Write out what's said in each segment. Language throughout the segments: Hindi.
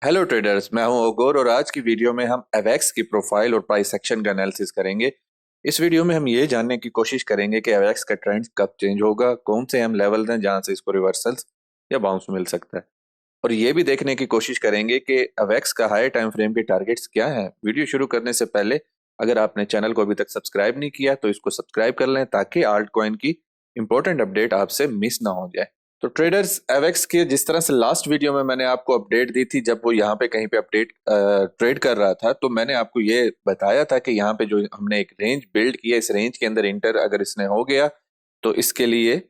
हेलो ट्रेडर्स, मैं हूं ओगोर और आज की वीडियो में हम एवेक्स की प्रोफाइल और प्राइस एक्शन का एनालिसिस करेंगे। इस वीडियो में हम ये जानने की कोशिश करेंगे कि एवेक्स का ट्रेंड कब चेंज होगा, कौन से हम लेवल हैं जहां से इसको रिवर्सल्स या बाउंस मिल सकता है, और ये भी देखने की कोशिश करेंगे कि एवेक्स का हाई टाइम फ्रेम के टारगेट्स क्या हैं। वीडियो शुरू करने से पहले अगर आपने चैनल को अभी तक सब्सक्राइब नहीं किया तो इसको सब्सक्राइब कर लें ताकि आल्ट कॉइन की इंपॉर्टेंट अपडेट आपसे मिस ना हो जाए। तो ट्रेडर्स, एवेक्स के जिस तरह से लास्ट वीडियो में मैंने आपको अपडेट दी थी जब वो यहाँ पे कहीं पे अपडेट ट्रेड कर रहा था, तो मैंने आपको ये बताया था कि यहाँ पे जो हमने एक रेंज बिल्ड किया, इस रेंज के अंदर इंटर अगर इसने हो गया तो इसके लिए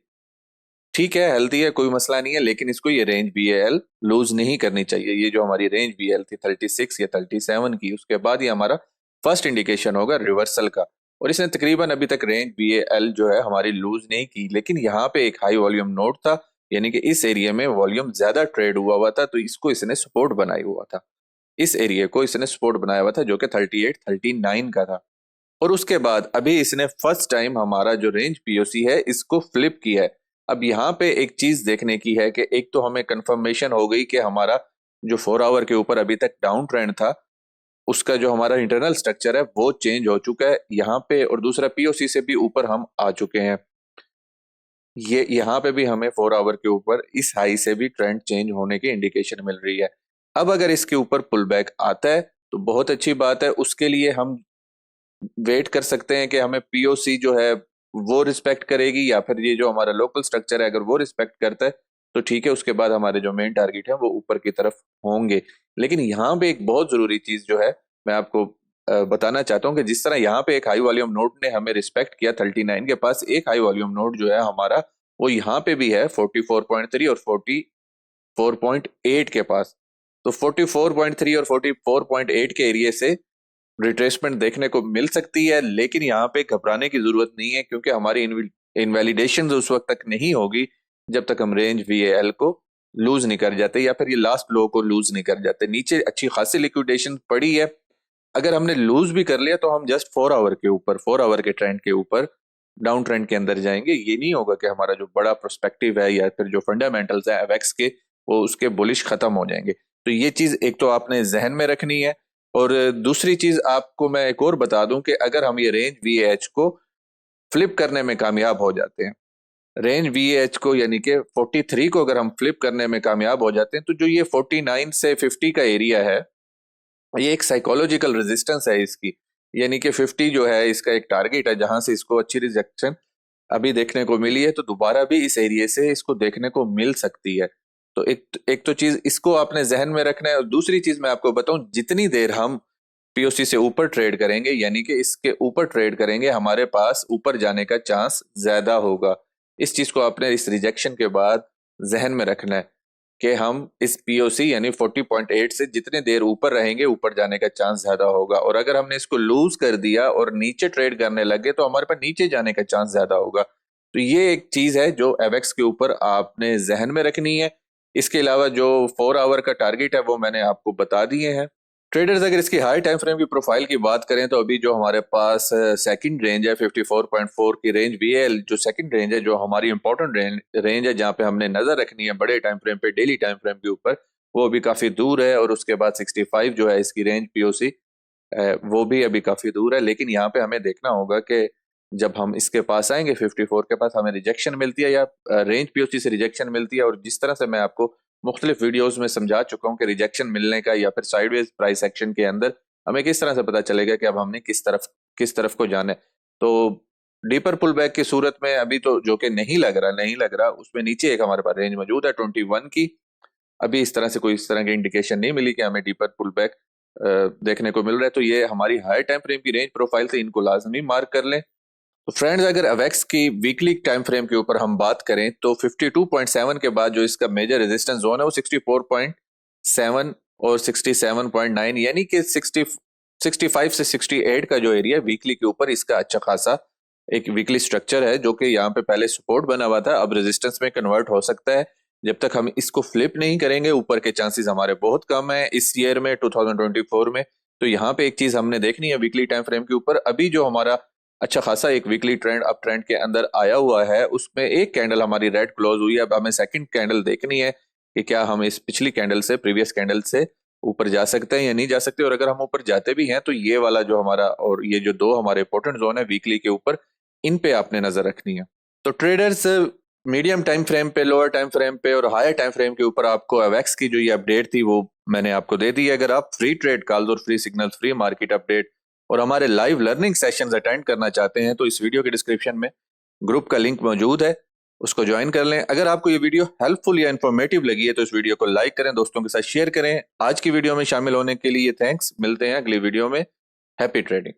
ठीक है, हेल्दी है, कोई मसला नहीं है, लेकिन इसको ये रेंज बीएल लूज नहीं करनी चाहिए। ये जो हमारी रेंज बीएल थी 36 या 37 की, उसके बाद ये हमारा फर्स्ट इंडिकेशन होगा रिवर्सल का। और इसने तकरीबन अभी तक रेंज बीएल जो है हमारी लूज नहीं की, लेकिन यहाँ पे एक हाई वॉल्यूम नोट था, यानी कि इस एरिया में वॉल्यूम ज्यादा ट्रेड हुआ था, तो इसको इसने सपोर्ट बनाया हुआ था। इस एरिया को इसने सपोर्ट बनाया हुआ था जो कि 38 39 का था। और उसके बाद अभी इसने फर्स्ट टाइम हमारा जो रेंज पीओसी है इसको फ्लिप किया है। अब यहाँ पे एक चीज देखने की है कि एक तो हमें कंफर्मेशन हो गई कि हमारा जो 4 आवर के ऊपर अभी तक डाउन ट्रेंड था, उसका जो हमारा इंटरनल स्ट्रक्चर है वो चेंज हो चुका है यहाँ पे, और दूसरा पीओसी से भी ऊपर हम आ चुके हैं। ये यहाँ पे भी हमें 4 आवर के ऊपर इस हाई से भी ट्रेंड चेंज होने की इंडिकेशन मिल रही है। अब अगर इसके ऊपर पुल बैक आता है तो बहुत अच्छी बात है, उसके लिए हम वेट कर सकते हैं कि हमें पीओसी जो है वो रिस्पेक्ट करेगी, या फिर ये जो हमारा लोकल स्ट्रक्चर है अगर वो रिस्पेक्ट करता है तो ठीक है, उसके बाद हमारे जो मेन टारगेट है वो ऊपर की तरफ होंगे। लेकिन यहाँ पे एक बहुत जरूरी चीज जो है मैं आपको बताना चाहता हूँ कि जिस तरह यहाँ पे एक हाई वॉल्यूम नोट ने हमें रिस्पेक्ट किया 39 के पास, एक हाई वॉल्यूम नोट जो है हमारा वो यहाँ पे भी है 44.3 और 44.8 के पास। तो 44.3 और 44.8 के एरिया से रिट्रेसमेंट देखने को मिल सकती है, लेकिन यहाँ पे घबराने की जरूरत नहीं है, क्योंकि हमारी इनवैलिडेशन उस वक्त तक नहीं होगी जब तक हम रेंज वीएल को लूज नहीं कर जाते, या फिर ये लास्ट लो को लूज नहीं कर जाते। नीचे अच्छी खासी लिक्विडेशन पड़ी है, अगर हमने लूज भी कर लिया तो हम जस्ट 4 आवर के ऊपर, 4 आवर के ट्रेंड के ऊपर डाउन ट्रेंड के अंदर जाएंगे। ये नहीं होगा कि हमारा जो बड़ा प्रोस्पेक्टिव है या फिर जो फंडामेंटल्स है एवेक्स के वो उसके बुलिश खत्म हो जाएंगे। तो ये चीज एक तो आपने जहन में रखनी है। और दूसरी चीज आपको मैं एक और बता दूं कि अगर हम ये रेंज वीएच को फ्लिप करने में कामयाब हो जाते हैं, रेंज वीएच को यानी कि 43 को अगर हम फ्लिप करने में कामयाब हो जाते हैं, तो जो ये 49 से 50 का एरिया है ये एक साइकोलॉजिकल रेजिस्टेंस है इसकी, यानी कि 50 जो है इसका एक टारगेट है जहां से इसको अच्छी रिजेक्शन अभी देखने को मिली है, तो दोबारा भी इस एरिया से इसको देखने को मिल सकती है। तो एक तो चीज इसको आपने जहन में रखना है। और दूसरी चीज मैं आपको बताऊं, जितनी देर हम पीओसी से ऊपर ट्रेड करेंगे, यानी कि इसके ऊपर ट्रेड करेंगे, हमारे पास ऊपर जाने का चांस ज्यादा होगा। इस चीज को आपने इस रिजेक्शन के बाद जहन में रखना है कि हम इस पीओसी यानी 40.8 से जितने देर ऊपर रहेंगे ऊपर जाने का चांस ज्यादा होगा, और अगर हमने इसको लूज कर दिया और नीचे ट्रेड करने लगे तो हमारे पास नीचे जाने का चांस ज्यादा होगा। तो ये एक चीज है जो एवेक्स के ऊपर आपने जहन में रखनी है। इसके अलावा जो 4 आवर का टारगेट है वो मैंने आपको बता दिए हैं। ट्रेडर्स, अगर इसकी हाई टाइम फ्रेम की प्रोफाइल की बात करें तो अभी जो हमारे पास सेकंड रेंज है 54.4 की रेंज बीएल, जो सेकंड रेंज है जो हमारी इंपॉर्टेंट रेंज है जहां पे हमने नजर रखनी है बड़े टाइम फ्रेम पे, डेली टाइम फ्रेम के ऊपर, वो अभी काफी दूर है। और उसके बाद 65 जो है इसकी रेंज पीओसी, वो भी अभी काफी दूर है। लेकिन यहाँ पे हमें देखना होगा कि जब हम इसके पास आएंगे 54 के पास, हमें रिजेक्शन मिलती है या रेंज पीओसी से रिजेक्शन मिलती है, और जिस तरह से मैं आपको मुख्तलिफ वीडियोस में समझा चुका हूँ कि रिजेक्शन मिलने का या फिर साइडवेज प्राइस एक्शन के अंदर हमें किस तरह से पता चलेगा कि अब हमने किस तरफ को जाना है। तो डीपर पुल बैक की सूरत में अभी तो जो कि नहीं लग रहा उसमें नीचे एक हमारे पास रेंज मौजूद है 21 की। अभी इस तरह से कोई इस तरह की इंडिकेशन नहीं मिली कि हमें डीपर पुल बैक देखने को मिल रहा है। तो ये हमारी हाई टाइम फ्रेम की रेंज प्रोफाइल से इनको लाजमी मार्क कर लें। तो फ्रेंड्स, अगर अवेक्स की वीकली टाइम फ्रेम के ऊपर हम बात करें तो 52.7 के बाद जो इसका मेजर रेजिस्टेंस जोन है वो 64.7 और 67.9, यानी कि 65 से 68 का जो एरिया वीकली के ऊपर इसका अच्छा खासा एक वीकली स्ट्रक्चर है, जो कि यहाँ पे पहले सपोर्ट बना हुआ था, अब रेजिस्टेंस में कन्वर्ट हो सकता है। जब तक हम इसको फ्लिप नहीं करेंगे ऊपर के चांसेस हमारे बहुत कम है इस ईयर में 2024 में। तो यहाँ पे एक चीज हमने देखनी है वीकली टाइम फ्रेम के ऊपर, अभी जो हमारा अच्छा खासा एक वीकली ट्रेंड अप ट्रेंड के अंदर आया हुआ है, उसमें एक कैंडल हमारी रेड क्लोज हुई है। अब हमें सेकंड कैंडल देखनी है कि क्या हम इस पिछली कैंडल से, प्रीवियस कैंडल से ऊपर जा सकते हैं या नहीं जा सकते, और अगर हम ऊपर जाते भी हैं तो ये वाला जो हमारा और ये जो दो हमारे इंपॉर्टेंट जोन है वीकली के ऊपर, इन पे आपने नजर रखनी है। तो ट्रेडर्स मीडियम टाइम फ्रेम पे, लोअर टाइम फ्रेम पे और हायर टाइम फ्रेम के ऊपर आपको एवेक्स की जो ये अपडेट थी वो मैंने आपको दे दी है। अगर आप फ्री ट्रेड कॉल्स और free signals, free market update और हमारे लाइव लर्निंग सेशंस अटेंड करना चाहते हैं तो इस वीडियो के डिस्क्रिप्शन में ग्रुप का लिंक मौजूद है, उसको ज्वाइन कर लें। अगर आपको ये वीडियो हेल्पफुल या इन्फॉर्मेटिव लगी है तो इस वीडियो को लाइक करें, दोस्तों के साथ शेयर करें। आज की वीडियो में शामिल होने के लिए थैंक्स। मिलते हैं अगली वीडियो में। Happy trading.